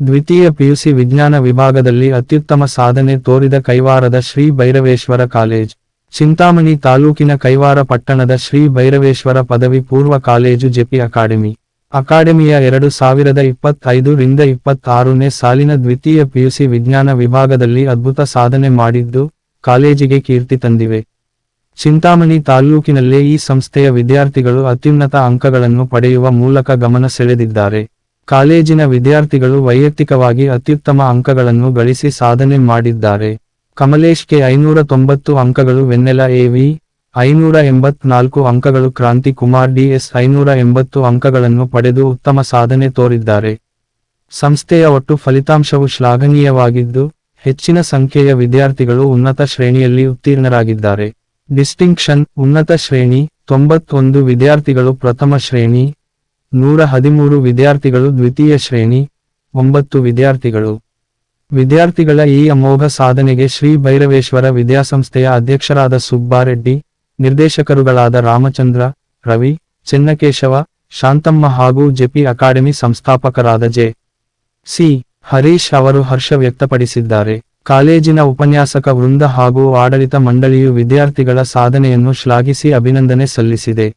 ದ್ವಿತೀಯ ಪಿಯುಸಿ ವಿಜ್ಞಾನ ವಿಭಾಗದಲ್ಲಿ ಅತ್ಯುತ್ತಮ ಸಾಧನೆ ತೋರಿದ ಕೈವಾರದ ಶ್ರೀ ಭೈರವೇಶ್ವರ ಕಾಲೇಜ್. ಚಿಂತಾಮಣಿ ತಾಲೂಕಿನ ಕೈವಾರ ಪಟ್ಟಣದ ಶ್ರೀ ಭೈರವೇಶ್ವರ ಪದವಿ ಪೂರ್ವ ಕಾಲೇಜು ಜೆಪಿ ಅಕಾಡೆಮಿ. ಅಕಾಡೆಮಿಯ 2025ರಿಂದ 26ನೇ ಸಾಲಿನ ದ್ವಿತೀಯ ಪಿಯುಸಿ ವಿಜ್ಞಾನ ವಿಭಾಗದಲ್ಲಿ ಅದ್ಭುತ ಸಾಧನೆ ಮಾಡಿದ್ದು, ಕಾಲೇಜಿಗೆ ಕೀರ್ತಿ ತಂದಿವೆ. ಚಿಂತಾಮಣಿ ತಾಲ್ಲೂಕಿನಲ್ಲೇ ಈ ಸಂಸ್ಥೆಯ ವಿದ್ಯಾರ್ಥಿಗಳು ಅತ್ಯುನ್ನತ ಅಂಕಗಳನ್ನು ಪಡೆಯುವ ಮೂಲಕ ಗಮನ ಸೆಳೆದಿದ್ದಾರೆ. ಕಾಲೇಜಿನ ವಿದ್ಯಾರ್ಥಿಗಳು ವೈಯಕ್ತಿಕವಾಗಿ ಅತ್ಯುತ್ತಮ ಅಂಕಗಳನ್ನು ಗಳಿಸಿ ಸಾಧನೆ ಮಾಡಿದ್ದಾರೆ. ಕಮಲೇಶ್ ಕೆ 590 ಅಂಕಗಳು, ವೆನ್ನೆಲಾ ಎ.ವಿ. 584 ಅಂಕಗಳು, ಕ್ರಾಂತಿ ಕುಮಾರ್ ಡಿ.ಎಸ್. 580 ಅಂಕಗಳನ್ನು ಪಡೆದು ಉತ್ತಮ ಸಾಧನೆ ತೋರಿದ್ದಾರೆ. ಸಂಸ್ಥೆಯ ಒಟ್ಟು ಫಲಿತಾಂಶವು ಶ್ಲಾಘನೀಯವಾಗಿದ್ದು, ಹೆಚ್ಚಿನ ಸಂಖ್ಯೆಯ ವಿದ್ಯಾರ್ಥಿಗಳು ಉನ್ನತ ಶ್ರೇಣಿಯಲ್ಲಿ ಉತ್ತೀರ್ಣರಾಗಿದ್ದಾರೆ. ಡಿಸ್ಟಿಂಕ್ಷನ್ ಉನ್ನತ ಶ್ರೇಣಿ 91 ವಿದ್ಯಾರ್ಥಿಗಳು, ಪ್ರಥಮ ಶ್ರೇಣಿ 113 ವಿದ್ಯಾರ್ಥಿಗಳು, ದ್ವಿತೀಯ ಶ್ರೇಣಿ 9 ವಿದ್ಯಾರ್ಥಿಗಳು. ವಿದ್ಯಾರ್ಥಿಗಳ ಈ ಅಮೋಘ ಸಾಧನೆಗೆ ಶ್ರೀ ಭೈರವೇಶ್ವರ ವಿದ್ಯಾಸಂಸ್ಥೆಯ ಅಧ್ಯಕ್ಷರಾದ ಸುಬ್ಬಾರೆಡ್ಡಿ, ನಿರ್ದೇಶಕರುಗಳಾದ ರಾಮಚಂದ್ರ, ರವಿ, ಚೆನ್ನಕೇಶವ, ಶಾಂತಮ್ಮ ಹಾಗೂ ಜೆಪಿ ಅಕಾಡೆಮಿ ಸಂಸ್ಥಾಪಕರಾದ ಜೆ.ಸಿ. ಹರೀಶ್ ಅವರು ಹರ್ಷ ವ್ಯಕ್ತಪಡಿಸಿದ್ದಾರೆ. ಕಾಲೇಜಿನ ಉಪನ್ಯಾಸಕ ವೃಂದ ಹಾಗೂ ಆಡಳಿತ ಮಂಡಳಿಯು ವಿದ್ಯಾರ್ಥಿಗಳ ಸಾಧನೆಯನ್ನು ಶ್ಲಾಘಿಸಿ ಅಭಿನಂದನೆ ಸಲ್ಲಿಸಿದೆ.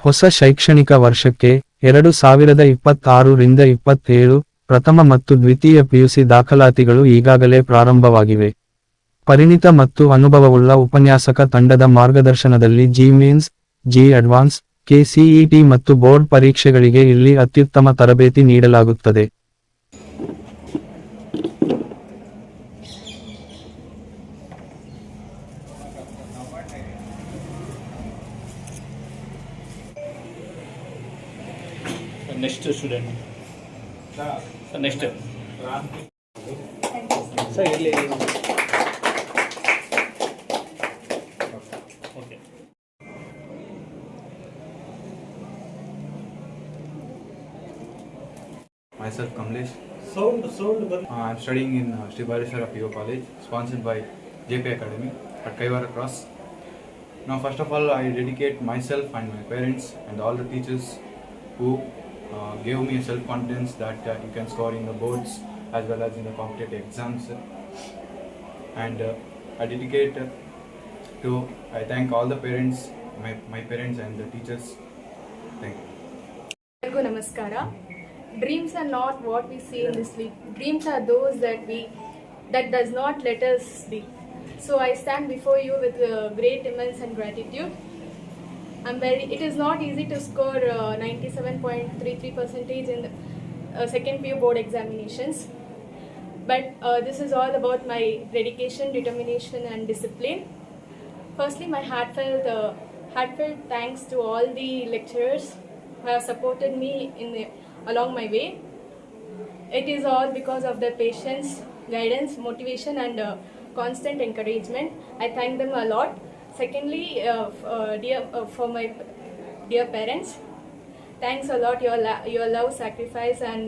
ಹೊಸ ಶೈಕ್ಷಣಿಕ ವರ್ಷಕ್ಕೆ 2026ರಿಂದ 27 ಪ್ರಥಮ ಮತ್ತು ದ್ವಿತೀಯ ಪಿಯುಸಿ ದಾಖಲಾತಿಗಳು ಈಗಾಗಲೇ ಪ್ರಾರಂಭವಾಗಿವೆ. ಪರಿಣಿತ ಮತ್ತು ಅನುಭವವುಳ್ಳ ಉಪನ್ಯಾಸಕ ತಂಡದ ಮಾರ್ಗದರ್ಶನದಲ್ಲಿ ಜಿ-ಮೇನ್ಸ್, ಜಿ-ಅಡ್ವಾನ್ಸ್, ಕೆ.ಸಿ.ಇ.ಟಿ ಮತ್ತು ಬೋರ್ಡ್ ಪರೀಕ್ಷೆಗಳಿಗೆ ಇಲ್ಲಿ ಅತ್ಯುತ್ತಮ ತರಬೇತಿ ನೀಡಲಾಗುತ್ತದೆ. Next student. Next. Sir, okay. Myself Kamlesh. Sound. I'm studying in Sri Bhaireshwara PO College, sponsored by JP Academy at Kaivara Cross. Now, first of all, I dedicate myself and my parents and all the teachers who gave me self-confidence that you can score in the boards as well as in the competitive exams. And I thank all the parents, my parents and the teachers. Thank you. Hello, Namaskara. Dreams are not what we see in this sleep. Dreams are those that does not let us sleep. So I stand before you with great immense and gratitude. It is not easy to score 97.33% in second PU board examinations, but this is all about my dedication, determination and discipline. Firstly, my heartfelt thanks to all the lecturers who have supported me along my way. It is all because of their patience, guidance, motivation and constant encouragement. I thank them a lot. Secondly, for my dear parents, thanks a lot. Your love, sacrifice and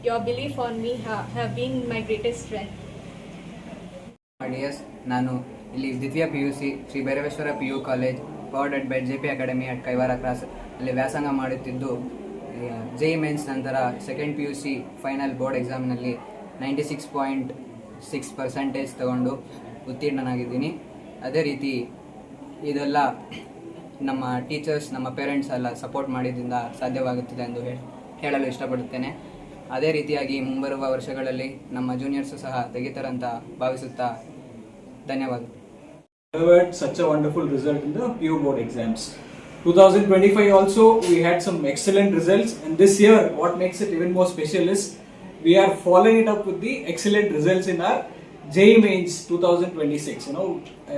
your belief on me have been my greatest strength. Yes, ನಾನು ಇಲ್ಲಿ ದ್ವಿತೀಯ PUC Shri Bhairaveshwara PU college powered by JP academy at Kaiwara cross ಅಲ್ಲಿ ವ್ಯಾಸಂಗ ಮಾಡುತ್ತಿದ್ದು, JEE mains ನಂತರ second PUC final board ಎಕ್ಸಾಮ್ನಲ್ಲಿ 96.6% ತಗೊಂಡು ಉತ್ತೀರ್ಣನಾಗಿದ್ದೀನಿ. ಅದೇ ರೀತಿ ಇದೆಲ್ಲ ನಮ್ಮ ಟೀಚರ್ಸ್, ನಮ್ಮ ಪೇರೆಂಟ್ಸ್ ಎಲ್ಲ ಸಪೋರ್ಟ್ ಮಾಡಿದ್ದರಿಂದ ಸಾಧ್ಯವಾಗುತ್ತಿದೆ ಎಂದು ಹೇಳಲು ಇಷ್ಟಪಡುತ್ತೇನೆ. ಅದೇ ರೀತಿಯಾಗಿ ಮುಂಬರುವ ವರ್ಷಗಳಲ್ಲಿ ನಮ್ಮ ಜೂನಿಯರ್ಸು ಸಹ ತೆಗಿತಾರಂತ ಭಾವಿಸುತ್ತಾ ಧನ್ಯವಾದ. Delivered such a wonderful result in the PU board exams. 2025 also we had some excellent results, and this year what makes it even more special is we are following it up with the excellent results in our JEE Mains 2026.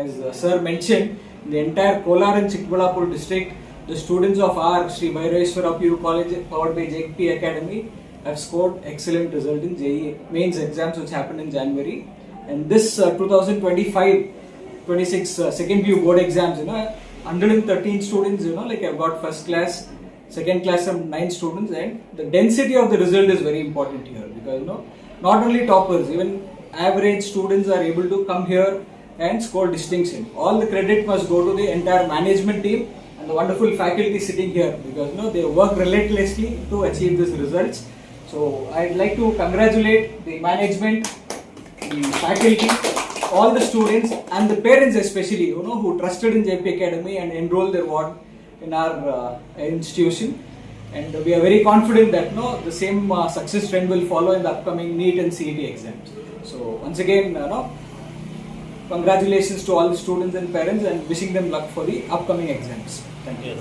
As sir mentioned, the entire Kolar and Chikbalapur district, the students of our Sri Bhaireshwara PU College powered by JP Academy have scored excellent result in JEE Mains exams which happened in January. And this 2025-26 second PU board exams, 113 students, I've got first class, second class some 9 students, and the density of the result is very important here because not only toppers, even average students are able to come here and score distinction. All the credit must go to the entire management team and the wonderful faculty sitting here because they work relentlessly to achieve these results. So I'd like to congratulate the management, the faculty, all the students and the parents especially, who trusted in JP Academy and enrolled their ward in our institution. And we are very confident that the same success trend will follow in the upcoming NEET and CET exams. So once again, congratulations to all the students and parents and wishing them luck for the upcoming exams. Thank you.